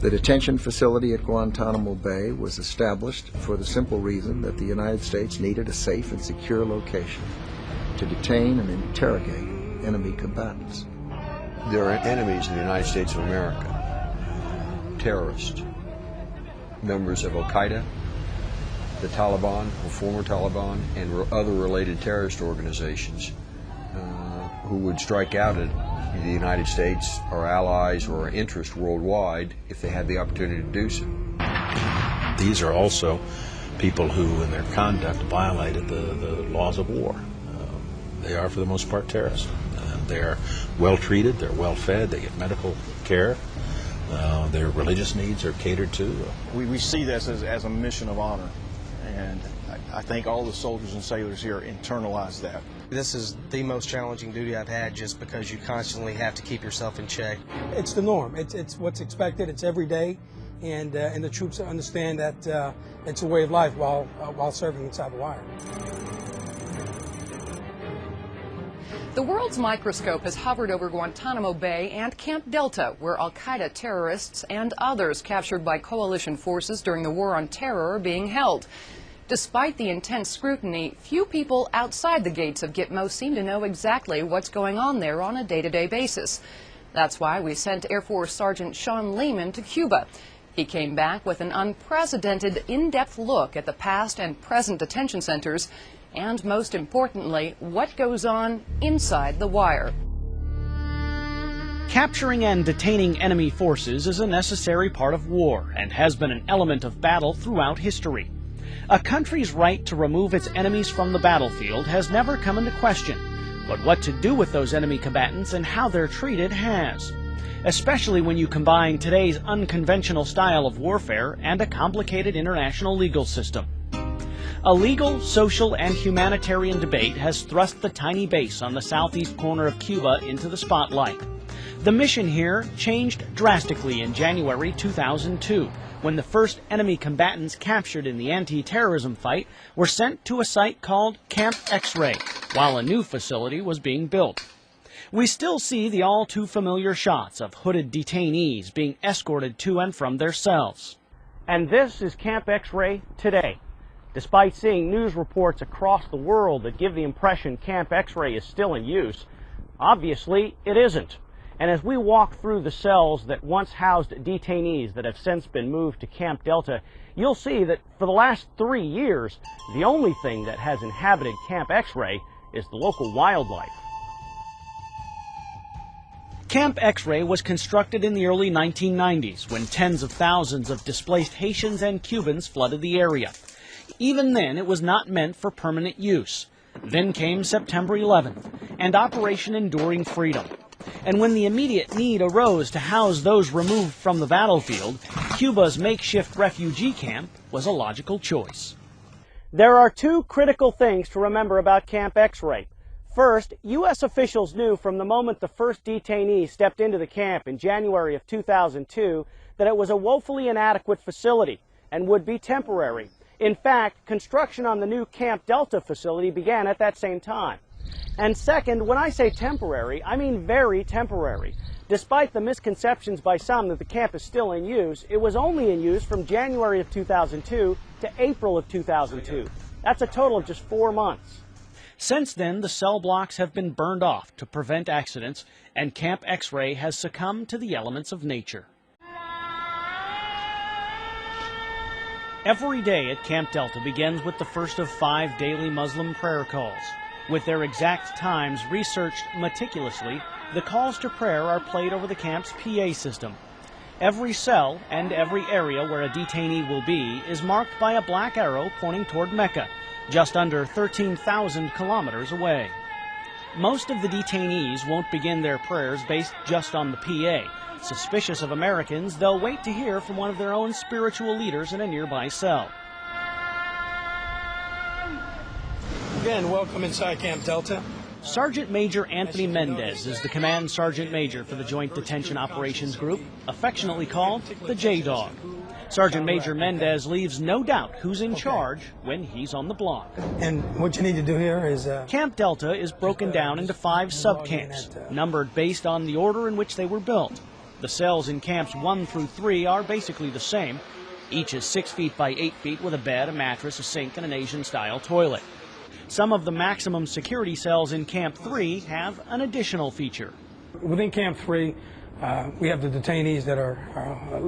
The detention facility at Guantanamo Bay was established for the simple reason that the United States needed a safe and secure location to detain and interrogate enemy combatants. There are enemies in the United States of America, terrorists, members of Al-Qaeda, the Taliban, or former Taliban, and other related terrorist organizations who would strike out at the United States, our allies, or our interests worldwide if they had the opportunity to do so. These are also people who, in their conduct, violated the laws of war. They are, for the most part, terrorists. They're well treated, they're well fed, they get medical care, their religious needs are catered to. We see this as a mission of honor, and I think all the soldiers and sailors here internalize that. This is the most challenging duty I've had, just because you constantly have to keep yourself in check. It's the norm. It's what's expected. It's every day, and the troops understand that it's a way of life while serving inside the wire. The world's microscope has hovered over Guantanamo Bay and Camp Delta, where al-Qaeda terrorists and others captured by coalition forces during the War on Terror are being held. Despite the intense scrutiny, few people outside the gates of Gitmo seem to know exactly what's going on there on a day-to-day basis. That's why we sent Air Force Sergeant Sean Lehman to Cuba. He came back with an unprecedented, in-depth look at the past and present detention centers, and most importantly, what goes on inside the wire. Capturing and detaining enemy forces is a necessary part of war and has been an element of battle throughout history. A country's right to remove its enemies from the battlefield has never come into question, but what to do with those enemy combatants and how they're treated has, especially when you combine today's unconventional style of warfare and a complicated international legal system. A legal, social, and humanitarian debate has thrust the tiny base on the southeast corner of Cuba into the spotlight. The mission here changed drastically in January 2002, when the first enemy combatants captured in the anti-terrorism fight were sent to a site called Camp X-Ray, while a new facility was being built. We still see the all-too-familiar shots of hooded detainees being escorted to and from their cells. And this is Camp X-Ray today. Despite seeing news reports across the world that give the impression Camp X-Ray is still in use, obviously it isn't. And as we walk through the cells that once housed detainees that have since been moved to Camp Delta, you'll see that for the last 3 years, the only thing that has inhabited Camp X-Ray is the local wildlife. Camp X-Ray was constructed in the early 1990s when tens of thousands of displaced Haitians and Cubans flooded the area. Even then, it was not meant for permanent use. Then came September 11th and Operation Enduring Freedom. And when the immediate need arose to house those removed from the battlefield, Cuba's makeshift refugee camp was a logical choice. There are two critical things to remember about Camp X-Ray. First, U.S. officials knew from the moment the first detainee stepped into the camp in January of 2002 that it was a woefully inadequate facility and would be temporary. In fact, construction on the new Camp Delta facility began at that same time. And second, when I say temporary, I mean very temporary. Despite the misconceptions by some that the camp is still in use, it was only in use from January of 2002 to April of 2002. That's a total of just 4 months. Since then, the cell blocks have been burned off to prevent accidents, and Camp X-Ray has succumbed to the elements of nature. Every day at Camp Delta begins with the first of 5 daily Muslim prayer calls. With their exact times researched meticulously, the calls to prayer are played over the camp's PA system. Every cell and every area where a detainee will be is marked by a black arrow pointing toward Mecca, just under 13,000 kilometers away. Most of the detainees won't begin their prayers based just on the PA. Suspicious of Americans, they'll wait to hear from one of their own spiritual leaders in a nearby cell. Again, welcome inside Camp Delta. Sergeant Major Anthony Mendez is the Command Sergeant Major for the Joint Detention Operations Group, affectionately called the J-Dog. Sergeant Major Mendez leaves no doubt who's in charge when he's on the block. And what you need to do here is... Camp Delta is broken down into 5 subcamps, numbered based on the order in which they were built. The cells in camps 1 through 3 are basically the same. Each is 6 feet by 8 feet with a bed, a mattress, a sink, and an Asian-style toilet. Some of the maximum security cells in Camp 3 have an additional feature. Within Camp 3, we have the detainees that are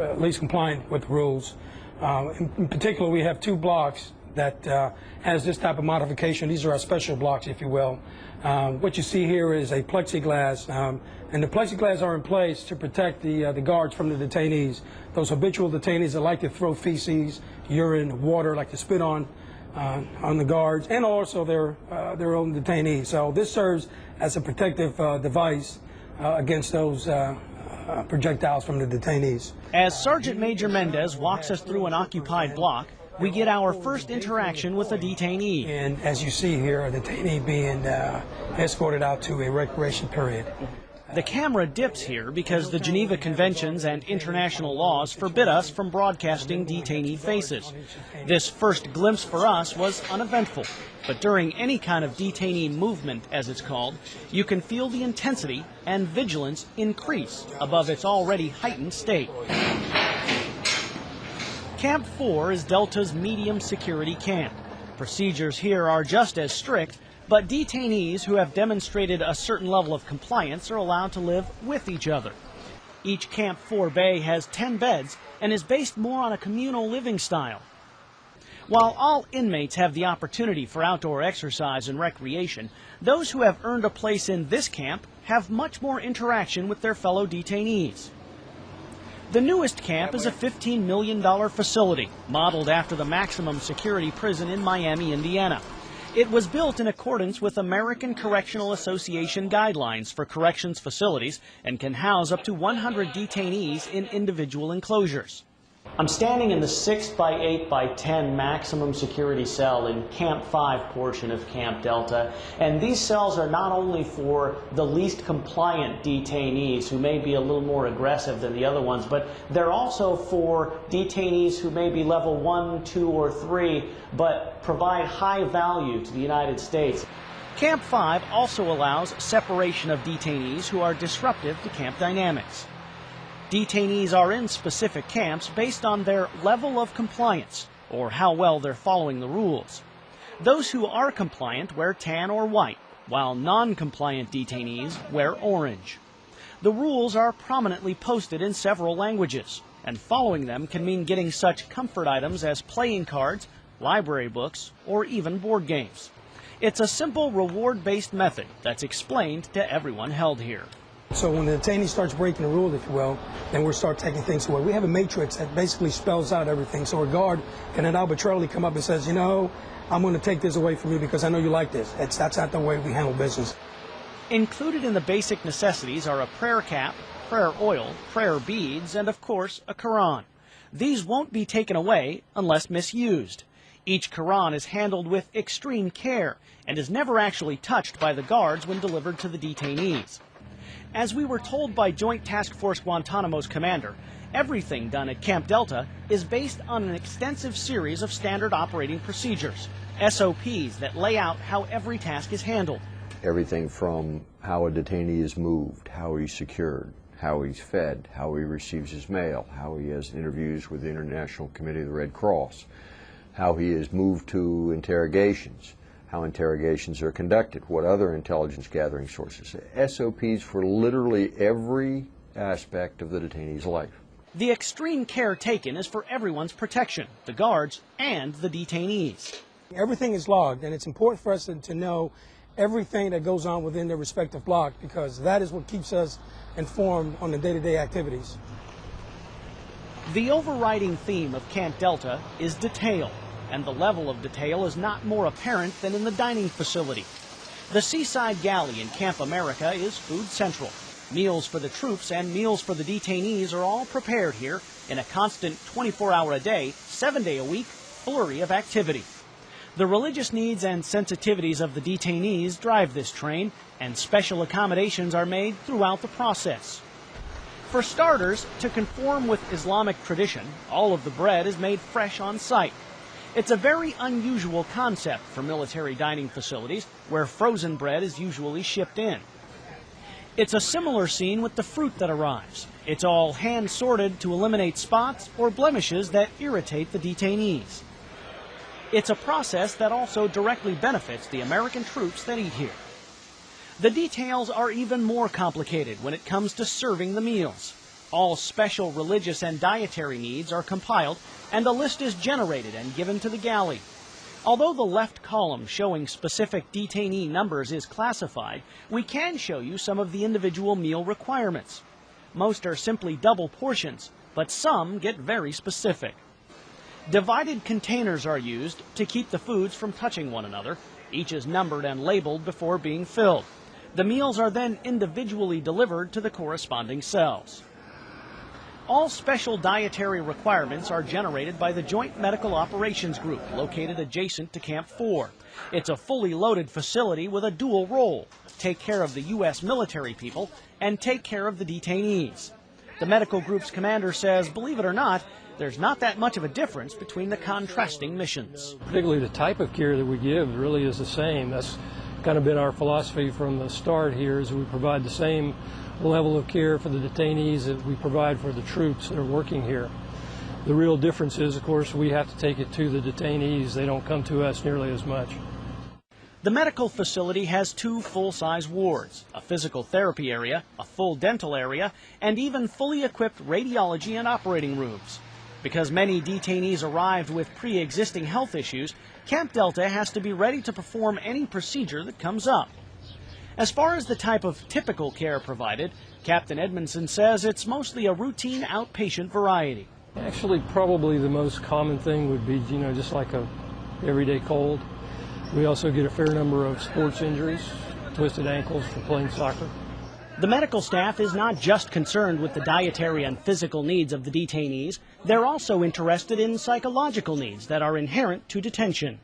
at least compliant with the rules. In particular, we have 2 blocks that has this type of modification. These are our special blocks, if you will. What you see here is a plexiglass, and the plexiglass are in place to protect the guards from the detainees. Those habitual detainees that like to throw feces, urine, water, like to spit on the guards, and also their own detainees. So this serves as a protective device against those projectiles from the detainees. As Sergeant Major Mendez walks us through an occupied block, we get our first interaction with a detainee. And as you see here, a detainee being escorted out to a recreation period. The camera dips here because the Geneva Conventions and international laws forbid us from broadcasting detainee faces. This first glimpse for us was uneventful, but during any kind of detainee movement, as it's called, you can feel the intensity and vigilance increase above its already heightened state. Camp 4 is Delta's medium security camp. Procedures here are just as strict, but detainees who have demonstrated a certain level of compliance are allowed to live with each other. Each Camp 4 bay has 10 beds and is based more on a communal living style. While all inmates have the opportunity for outdoor exercise and recreation, those who have earned a place in this camp have much more interaction with their fellow detainees. The newest camp is a $15 million facility, modeled after the maximum security prison in Miami, Indiana. It was built in accordance with American Correctional Association guidelines for corrections facilities and can house up to 100 detainees in individual enclosures. I'm standing in the 6 by 8 by 10 maximum security cell in Camp 5 portion of Camp Delta, and these cells are not only for the least compliant detainees who may be a little more aggressive than the other ones, but they're also for detainees who may be level 1, 2, or 3, but provide high value to the United States. Camp 5 also allows separation of detainees who are disruptive to camp dynamics. Detainees are in specific camps based on their level of compliance or how well they're following the rules. Those who are compliant wear tan or white, while non-compliant detainees wear orange. The rules are prominently posted in several languages, and following them can mean getting such comfort items as playing cards, library books, or even board games. It's a simple reward-based method that's explained to everyone held here. So when the detainee starts breaking the rule, if you will, then we'll start taking things away. We have a matrix that basically spells out everything. So a guard can then arbitrarily come up and says, you know, I'm going to take this away from you because I know you like this. That's not the way we handle business. Included in the basic necessities are a prayer cap, prayer oil, prayer beads, and of course a Quran. These won't be taken away unless misused. Each Quran is handled with extreme care and is never actually touched by the guards when delivered to the detainees. As we were told by Joint Task Force Guantanamo's commander, everything done at Camp Delta is based on an extensive series of standard operating procedures, SOPs that lay out how every task is handled. Everything from how a detainee is moved, how he's secured, how he's fed, how he receives his mail, how he has interviews with the International Committee of the Red Cross, how he is moved to interrogations, how interrogations are conducted, what other intelligence gathering sources. SOPs for literally every aspect of the detainee's life. The extreme care taken is for everyone's protection, the guards and the detainees. Everything is logged, and it's important for us to know everything that goes on within their respective block, because that is what keeps us informed on the day-to-day activities. The overriding theme of Camp Delta is detail, and the level of detail is not more apparent than in the dining facility. The Seaside Galley in Camp America is food central. Meals for the troops and meals for the detainees are all prepared here in a constant 24-hour-a-day, 7-day-a-week flurry of activity. The religious needs and sensitivities of the detainees drive this train, and special accommodations are made throughout the process. For starters, to conform with Islamic tradition, all of the bread is made fresh on site. It's a very unusual concept for military dining facilities where frozen bread is usually shipped in. It's a similar scene with the fruit that arrives. It's all hand-sorted to eliminate spots or blemishes that irritate the detainees. It's a process that also directly benefits the American troops that eat here. The details are even more complicated when it comes to serving the meals. All special religious and dietary needs are compiled, and a list is generated and given to the galley. Although the left column showing specific detainee numbers is classified, we can show you some of the individual meal requirements. Most are simply double portions, but some get very specific. Divided containers are used to keep the foods from touching one another. Each is numbered and labeled before being filled. The meals are then individually delivered to the corresponding cells. All special dietary requirements are generated by the Joint Medical Operations Group located adjacent to Camp 4. It's a fully loaded facility with a dual role: take care of the U.S. military people and take care of the detainees. The medical group's commander says, believe it or not, there's not that much of a difference between the contrasting missions. Particularly the type of care that we give really is the same. That's kind of been our philosophy from the start here, is we provide the same level of care for the detainees that we provide for the troops that are working here. The real difference is, of course, we have to take it to the detainees. They don't come to us nearly as much. The medical facility has 2 full-size wards, a physical therapy area, a full dental area, and even fully equipped radiology and operating rooms. Because many detainees arrived with pre-existing health issues, Camp Delta has to be ready to perform any procedure that comes up. As far as the type of typical care provided, Captain Edmondson says it's mostly a routine outpatient variety. Actually, probably the most common thing would be, just like a everyday cold. We also get a fair number of sports injuries, twisted ankles for playing soccer. The medical staff is not just concerned with the dietary and physical needs of the detainees, they're also interested in psychological needs that are inherent to detention.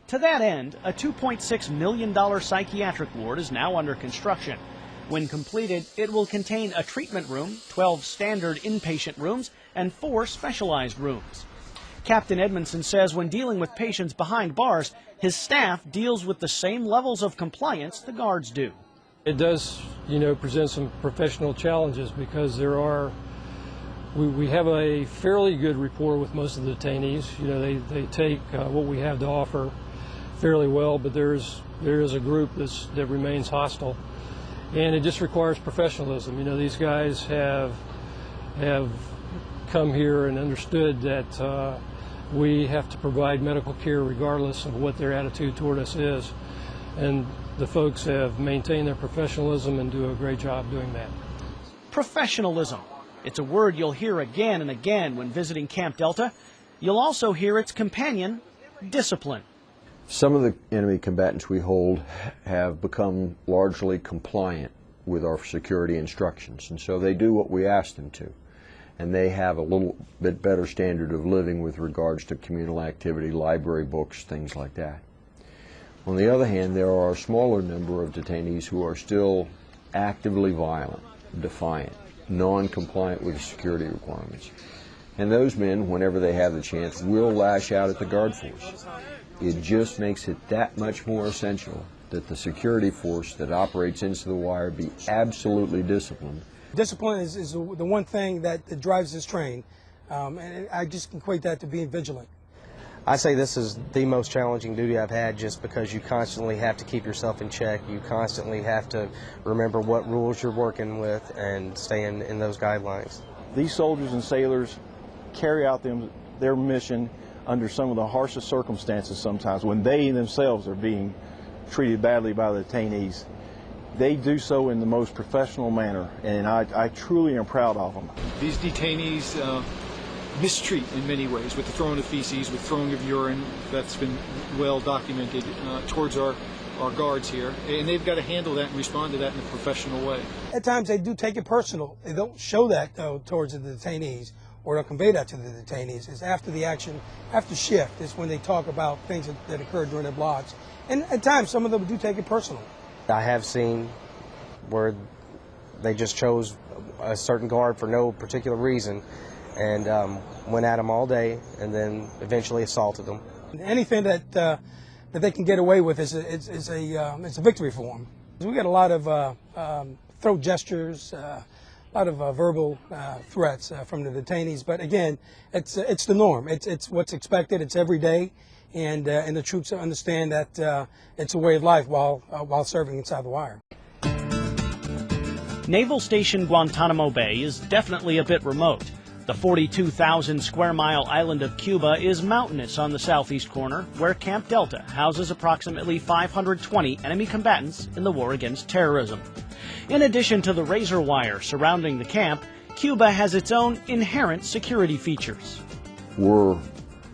To that end, a $2.6 million psychiatric ward is now under construction. When completed, it will contain a treatment room, 12 standard inpatient rooms, and 4 specialized rooms. Captain Edmondson says when dealing with patients behind bars, his staff deals with the same levels of compliance the guards do. It does, present some professional challenges because we have a fairly good rapport with most of the detainees. They take what we have to offer fairly well, but there is a group that remains hostile, and it just requires professionalism. These guys have come here and understood that we have to provide medical care regardless of what their attitude toward us is, and the folks have maintained their professionalism and do a great job doing that. Professionalism. It's a word you'll hear again and again when visiting Camp Delta. You'll also hear its companion, discipline. Some of the enemy combatants we hold have become largely compliant with our security instructions, and so they do what we ask them to. And they have a little bit better standard of living with regards to communal activity, library books, things like that. On the other hand, there are a smaller number of detainees who are still actively violent, defiant, non-compliant with the security requirements. And those men, whenever they have the chance, will lash out at the guard force. It just makes it that much more essential that the security force that operates into the wire be absolutely disciplined. Discipline is the one thing that drives this train, and I just equate that to being vigilant. I say this is the most challenging duty I've had just because you constantly have to keep yourself in check. You constantly have to remember what rules you're working with and stay in those guidelines. These soldiers and sailors carry out their mission under some of the harshest circumstances sometimes when they themselves are being treated badly by the detainees. They do so in the most professional manner, and I truly am proud of them. These detainees mistreat in many ways, with the throwing of feces, with throwing of urine. That's been well documented towards our guards here, and they've got to handle that and respond to that in a professional way. At times they do take it personal. They don't show that, though, towards the detainees, or they'll convey that to the detainees. It's after the action, after shift, is when they talk about things that occurred during their blocks. And at times, some of them do take it personal. I have seen where they just chose a certain guard for no particular reason and went at them all day and then eventually assaulted them. Anything that they can get away with is a victory for them. We got a lot of throat gestures, a lot of verbal threats from the detainees. But again, it's the norm. It's what's expected. It's every day, and the troops understand that it's a way of life while serving inside the wire. Naval Station Guantanamo Bay is definitely a bit remote. The 42,000 square mile island of Cuba is mountainous on the southeast corner, where Camp Delta houses approximately 520 enemy combatants in the war against terrorism. In addition to the razor wire surrounding the camp, Cuba has its own inherent security features. We're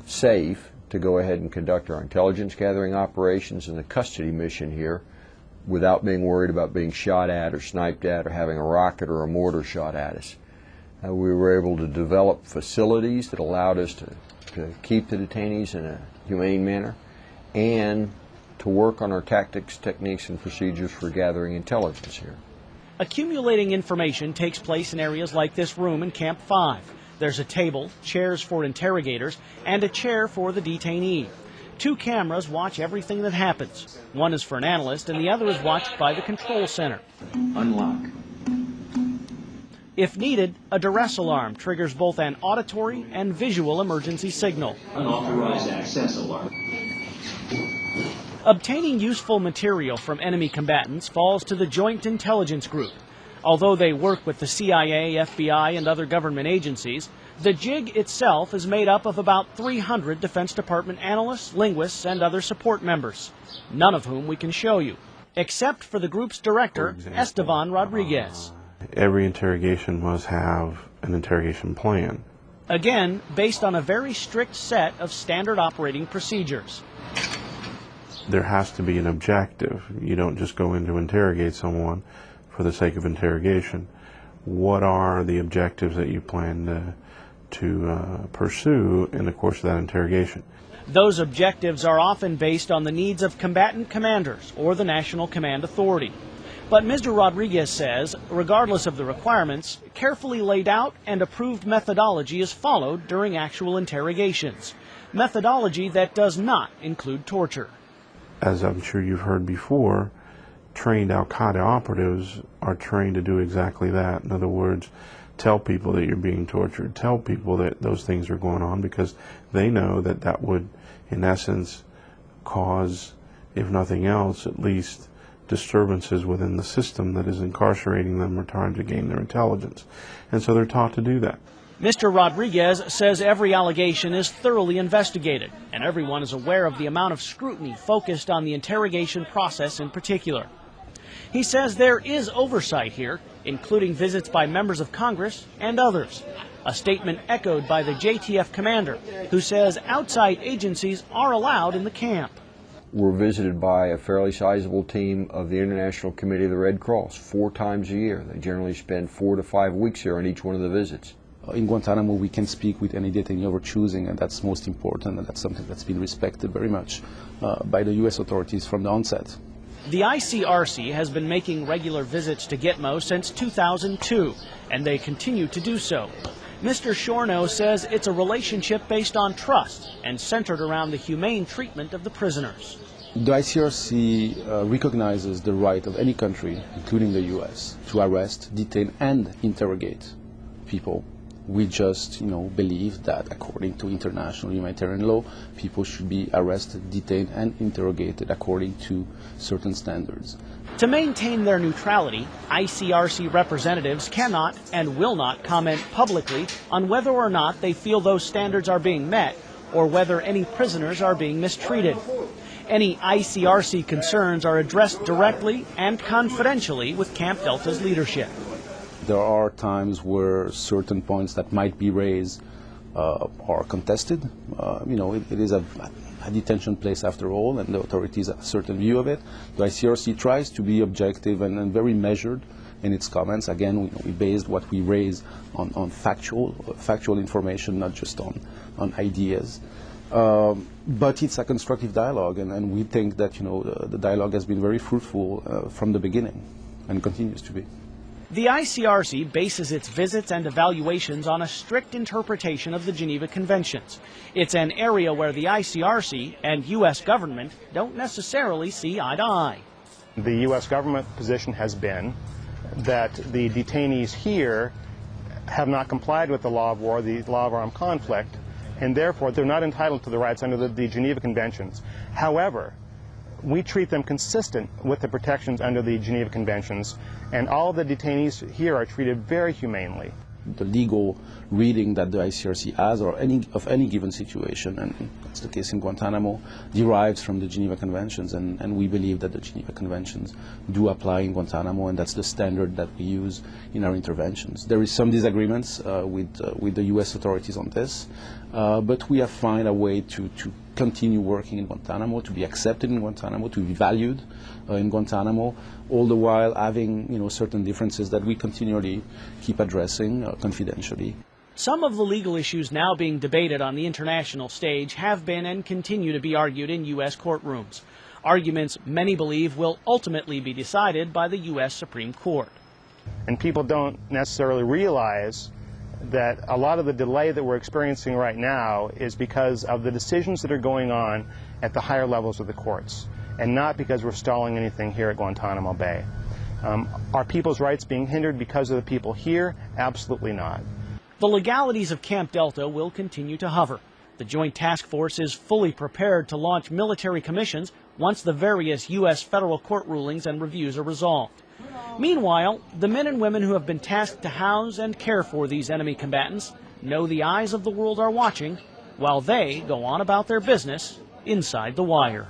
safe to go ahead and conduct our intelligence gathering operations and the custody mission here without being worried about being shot at or sniped at or having a rocket or a mortar shot at us. We were able to develop facilities that allowed us to keep the detainees in a humane manner and to work on our tactics, techniques, and procedures for gathering intelligence here. Accumulating information takes place in areas like this room in Camp 5. There's a table, chairs for interrogators, and a chair for the detainee. 2 cameras watch everything that happens. One is for an analyst, and the other is watched by the control center. Unlock. If needed, a duress alarm triggers both an auditory and visual emergency signal. Unauthorized access alarm. Obtaining useful material from enemy combatants falls to the Joint Intelligence Group. Although they work with the CIA, FBI, and other government agencies, the JIG itself is made up of about 300 Defense Department analysts, linguists, and other support members, none of whom we can show you, except for the group's director, Esteban Rodriguez. Every interrogation must have an interrogation plan. Again, based on a very strict set of standard operating procedures. There has to be an objective. You don't just go in to interrogate someone for the sake of interrogation. What are the objectives that you plan to pursue in the course of that interrogation? Those objectives are often based on the needs of combatant commanders or the National Command Authority. But Mr. Rodriguez says, regardless of the requirements, carefully laid out and approved methodology is followed during actual interrogations. Methodology that does not include torture. As I'm sure you've heard before, trained Al-Qaeda operatives are trained to do exactly that. In other words, tell people that you're being tortured, tell people that those things are going on, because they know that that would, in essence, cause, if nothing else, at least disturbances within the system that is incarcerating them or trying to gain their intelligence. And so they're taught to do that. Mr. Rodriguez says every allegation is thoroughly investigated, and everyone is aware of the amount of scrutiny focused on the interrogation process in particular. He says there is oversight here, including visits by members of Congress and others, a statement echoed by the JTF commander, who says outside agencies are allowed in the camp. We're visited by a fairly sizable team of the International Committee of the Red Cross 4 times a year. They generally spend 4 to 5 weeks here on each one of the visits. In Guantanamo, we can speak with any detainee of our choosing, and that's most important, and that's something that's been respected very much by the U.S. authorities from the onset. The ICRC has been making regular visits to Gitmo since 2002, and they continue to do so. Mr. Shorno says it's a relationship based on trust and centered around the humane treatment of the prisoners. The ICRC recognizes the right of any country, including the U.S., to arrest, detain, and interrogate people. We just, believe that according to international humanitarian law, people should be arrested, detained, and interrogated according to certain standards. To maintain their neutrality, ICRC representatives cannot and will not comment publicly on whether or not they feel those standards are being met or whether any prisoners are being mistreated. Any ICRC concerns are addressed directly and confidentially with Camp Delta's leadership. There are times where certain points that might be raised are contested. It is a detention place after all, and the authorities have a certain view of it. The ICRC tries to be objective and very measured in its comments. Again, we based what we raise on factual information, not just on ideas. But it's a constructive dialogue, and we think that the dialogue has been very fruitful from the beginning and continues to be. The ICRC bases its visits and evaluations on a strict interpretation of the Geneva Conventions. It's an area where the ICRC and U.S. government don't necessarily see eye to eye. The U.S. government position has been that the detainees here have not complied with the law of war, the law of armed conflict, and therefore they're not entitled to the rights under the Geneva Conventions. However, we treat them consistent with the protections under the Geneva Conventions, and all the detainees here are treated very humanely. The legal reading that the ICRC has of any given situation, and that's the case in Guantanamo, derives from the Geneva Conventions, and we believe that the Geneva Conventions do apply in Guantanamo, and that's the standard that we use in our interventions. There is some disagreements with the U.S. authorities on this, but we have found a way to continue working in Guantanamo, to be accepted in Guantanamo, to be valued in Guantanamo, all the while having certain differences that we continually keep addressing confidentially. Some of the legal issues now being debated on the international stage have been and continue to be argued in U.S. courtrooms. Arguments many believe will ultimately be decided by the U.S. Supreme Court. And people don't necessarily realize that a lot of the delay that we're experiencing right now is because of the decisions that are going on at the higher levels of the courts, and not because we're stalling anything here at Guantanamo Bay. Are people's rights being hindered because of the people here? Absolutely not. The legalities of Camp Delta will continue to hover. The Joint Task Force is fully prepared to launch military commissions once the various U.S. federal court rulings and reviews are resolved. Meanwhile, the men and women who have been tasked to house and care for these enemy combatants know the eyes of the world are watching while they go on about their business inside the wire.